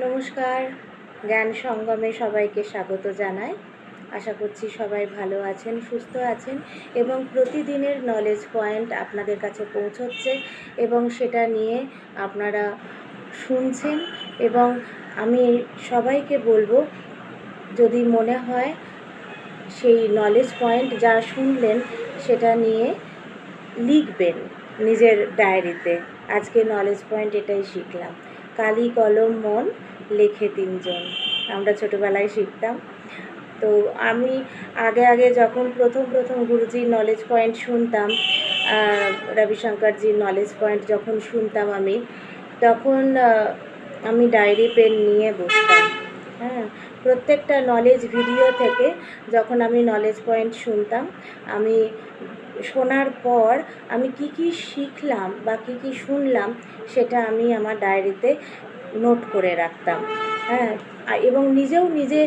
নমস্কার, জ্ঞান সঙ্গমে সবাইকে স্বাগত জানাই। আশা করছি সবাই ভালো আছেন, সুস্থ আছেন এবং প্রতিদিনের নলেজ পয়েন্ট আপনাদের কাছে পৌঁছচ্ছে এবং সেটা নিয়ে আপনারা শুনছেন। এবং আমি সবাইকে বলবো, যদি মনে হয় সেই নলেজ পয়েন্ট যা শুনলেন সেটা নিয়ে লিখবেন নিজের ডায়েরিতে। আজকে নলেজ পয়েন্ট এটাই শিখলাম, কালি কলম মন লেখে তিনজন। আমরা ছোটোবেলায় শিখতাম। তো আমি আগে যখন প্রথম গুরুজির নলেজ পয়েন্ট শুনতাম, রবিশঙ্করজির নলেজ পয়েন্ট যখন শুনতাম তখন আমি ডায়েরি পেন নিয়ে বসতাম। হ্যাঁ, প্রত্যেকটা নলেজ ভিডিও থেকে যখন আমি নলেজ পয়েন্ট শুনতাম, আমি শোনার পর আমি কি শিখলাম বা কি শুনলাম সেটা আমি আমার ডায়েরিতে নোট করে রাখতাম। হ্যাঁ, এবং নিজে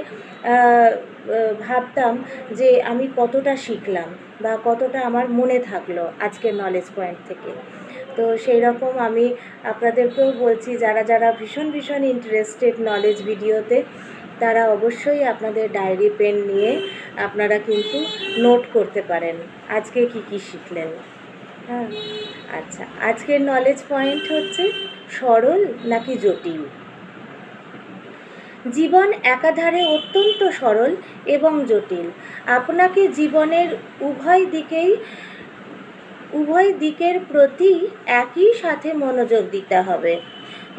ভাবতাম যে আমি কতটা শিখলাম বা কতটা আমার মনে থাকলো আজকের নলেজ পয়েন্ট থেকে। তো সেই রকম আমি আপনাদেরকেও বলছি, যারা ভীষণ ইন্টারেস্টেড নলেজ ভিডিওতে, তারা অবশ্যই আপনাদের ডায়েরি পেন নিয়ে আপনারা কিন্তু নোট করতে পারেন আজকে কি শিখলেন। হ্যাঁ, আচ্ছা, আজকের নলেজ পয়েন্ট হচ্ছে সরল নাকি জটিল। জীবন একাধারে অত্যন্ত সরল এবং জটিল। আপনাকে জীবনের উভয় দিকের প্রতি একই সাথে মনোযোগ দিতে হবে।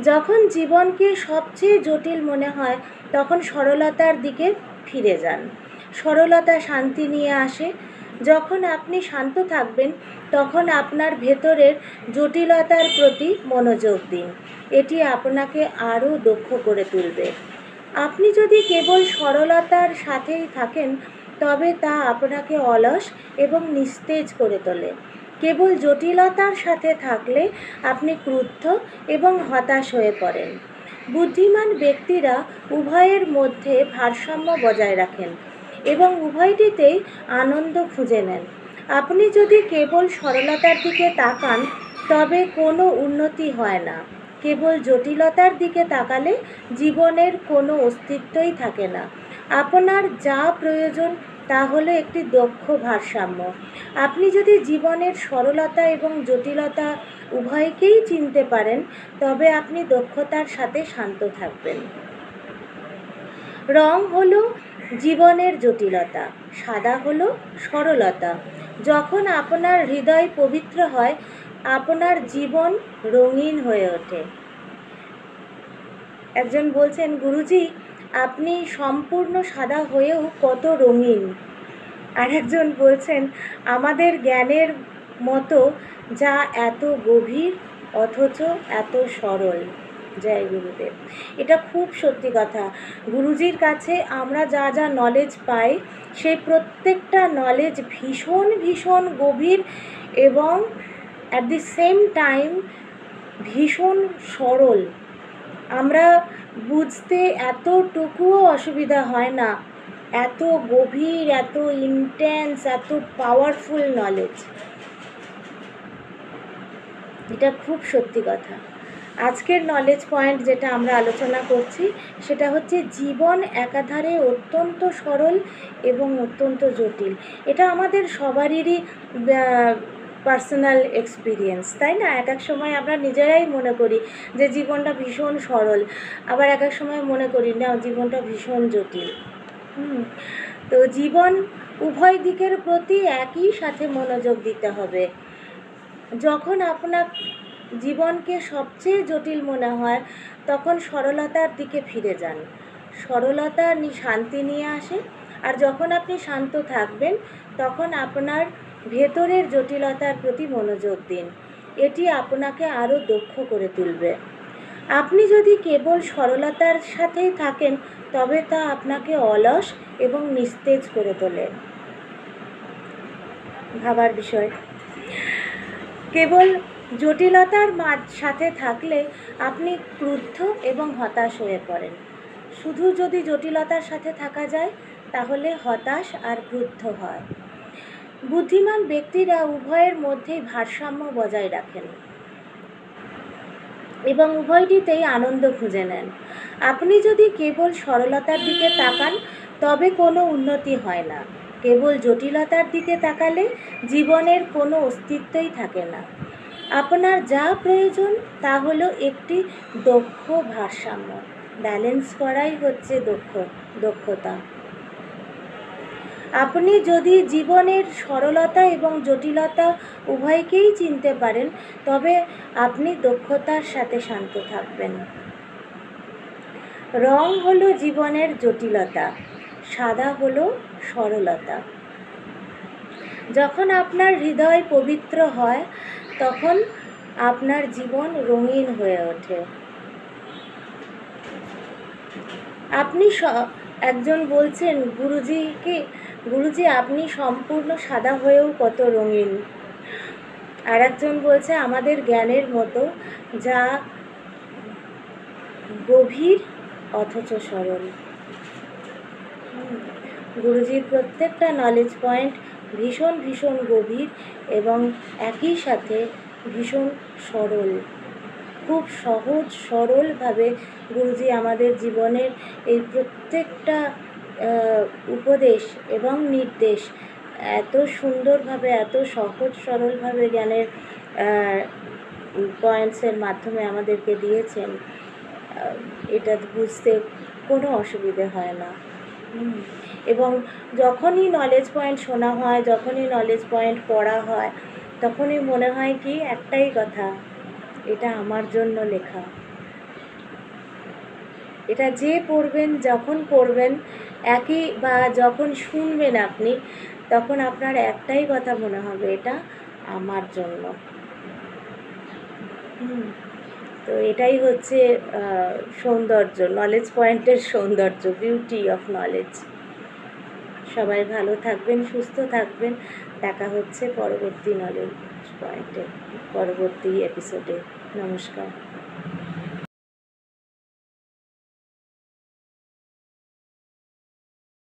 যখন জীবনকে সবচেয়ে জটিল মনে হয় তখন সরলতার দিকে ফিরে যান। সরলতা শান্তি নিয়ে আসে। যখন আপনি শান্ত থাকবেন তখন আপনার ভেতরের জটিলতার প্রতি মনোযোগ দিন। এটি আপনাকে আরও দক্ষ করে তুলবে। আপনি যদি কেবল সরলতার সাথেই থাকেন তবে তা আপনাকে অলস এবং নিস্তেজ করে তোলে। কেবল জটিলতার সাথে থাকলে আপনি ক্রুদ্ধ এবং হতাশ হয়ে পড়েন। বুদ্ধিমান ব্যক্তিরা উভয়ের মধ্যে ভারসাম্য বজায় রাখেন এবং উভয়টিতেই আনন্দ খুঁজে নেন। আপনি যদি কেবল সরলতার দিকে তাকান তবে কোনো উন্নতি হয় না। কেবল জটিলতার দিকে তাকালে জীবনের কোনো অস্তিত্বই থাকে না। আপনার যা প্রয়োজন তা হলো একটি দক্ষ ভারসাম্য। আপনি যদি জীবনের সরলতা এবং জটিলতা উভয়কেই চিনতে পারেন তবে আপনি দক্ষতার সাথে শান্ত থাকবেন। রং হলো জীবনের জটিলতা, সাদা হলো সরলতা। যখন আপনার হৃদয় পবিত্র হয় আপনার জীবন রঙিন হয়ে ওঠে। একজন বলছেন, গুরুজি আপনি সম্পূর্ণ সাদা হয়েও কত রঙিন। আর একজন বলছেন, আমাদের জ্ঞানের মতো যা এত গভীর অথচ এত সরল। জয় গুরুদেব। এটা খুব সত্যি কথা। গুরুজির কাছে আমরা যা নলেজ পাই সেই প্রত্যেকটা নলেজ ভীষণ গভীর এবং অ্যাট দি সেম টাইম ভীষণ সরল। আমরা বুঝতে এতটুকুও অসুবিধা হয় না। এত গভীর, এত ইন্টেন্স, এত পাওয়ারফুল নলেজ। এটা খুব সত্যি কথা। আজকের নলেজ পয়েন্ট যেটা আমরা আলোচনা করছি সেটা হচ্ছে জীবন একাধারে অত্যন্ত সরল এবং অত্যন্ত জটিল। এটা আমাদের সবারই পার্সোনাল এক্সপিরিয়েন্স, তাই না? এক সময় আমরা নিজেরাই মনে করি যে জীবনটা ভীষণ সরল, আবার এক সময় মনে করি না জীবনটা ভীষণ জটিল। তো জীবন উভয় দিকের প্রতি একই সাথে মনোযোগ দিতে হবে। যখন আপনার জীবনকে সবচেয়ে জটিল মনে হয় তখন সরলতার দিকে ফিরে যান। সরলতা শান্তি নিয়ে আসে। আর যখন আপনি শান্ত থাকবেন তখন আপনার ভেতরের জটিলতার প্রতি মনোযোগ দিন। এটি আপনাকে আরও দক্ষ করে তুলবে। আপনি যদি কেবল সরলতার সাথেই থাকেন তবে তা আপনাকে অলস এবং নিস্তেজ করে তোলে। ভাবার বিষয়। কেবল জটিলতার সাথে থাকলে আপনি ক্রুদ্ধ এবং হতাশ হয়ে পড়েন। শুধু যদি জটিলতার সাথে থাকা যায় তাহলে হতাশ আর ক্রুদ্ধ হয়। বুদ্ধিমান ব্যক্তিরা উভয়ের মধ্যেই ভারসাম্য বজায় রাখেন। এবং উভয়টিতেই আনন্দ খুঁজে নেন। আপনি যদি কেবল সরলতার দিকে তাকান তবে কোনো উন্নতি হয় না। কেবল জটিলতার দিকে তাকালে জীবনের কোনো অস্তিত্বই থাকে না। আপনার যা প্রয়োজন তা হলো একটি দক্ষ ভারসাম্য। ব্যালেন্স করাই হচ্ছে দক্ষতা। আপনি যদি জীবনের সরলতা এবং জটিলতা উভয়কেই চিনতে পারেন তবে আপনি দক্ষতার সাথে শান্ত থাকবেন। রং হলো জীবনের জটিলতা, সাদা হলো সরলতা। যখন আপনার হৃদয় পবিত্র হয় তখন আপনার জীবন রঙিন হয়ে ওঠে। আপনি একজন বলছেন গুরুজি আপনি সম্পূর্ণ সাদা হয়েও কত রঙিন। আর একজন বলছে আমাদের জ্ঞানের মতো, যা গভীর অথচ সরল। গুরুজির প্রত্যেকটা নলেজ পয়েন্ট ভীষণ ভীষণ গভীর এবং একই সাথে ভীষণ সরল। খুব সহজ সরলভাবে গুরুজি আমাদের জীবনের এই প্রত্যেকটা উপদেশ এবং নির্দেশ এত সুন্দরভাবে, এত সহজ সরলভাবে জ্ঞানের পয়েন্টসের মাধ্যমে আমাদেরকে দিয়েছেন, এটা বুঝতে কোনো অসুবিধে হয় না। এবং যখনই নলেজ পয়েন্ট শোনা হয়, যখনই নলেজ পয়েন্ট পড়া হয়, তখনই মনে হয় কি একটাই কথা, এটা আমার জন্য লেখা। এটা যে পড়বেন, যখন পড়বেন একই, বা যখন শুনবেন আপনি, তখন আপনার একটাই কথা মনে হবে, এটা আমার জন্য। তো এটাই হচ্ছে সৌন্দর্য, নলেজ পয়েন্টের সৌন্দর্য, বিউটি অফ নলেজ। সবাই ভালো থাকবেন, সুস্থ থাকবেন। দেখা হচ্ছে পরবর্তী নলেজ পয়েন্টে, পরবর্তী এপিসোডে। নমস্কার।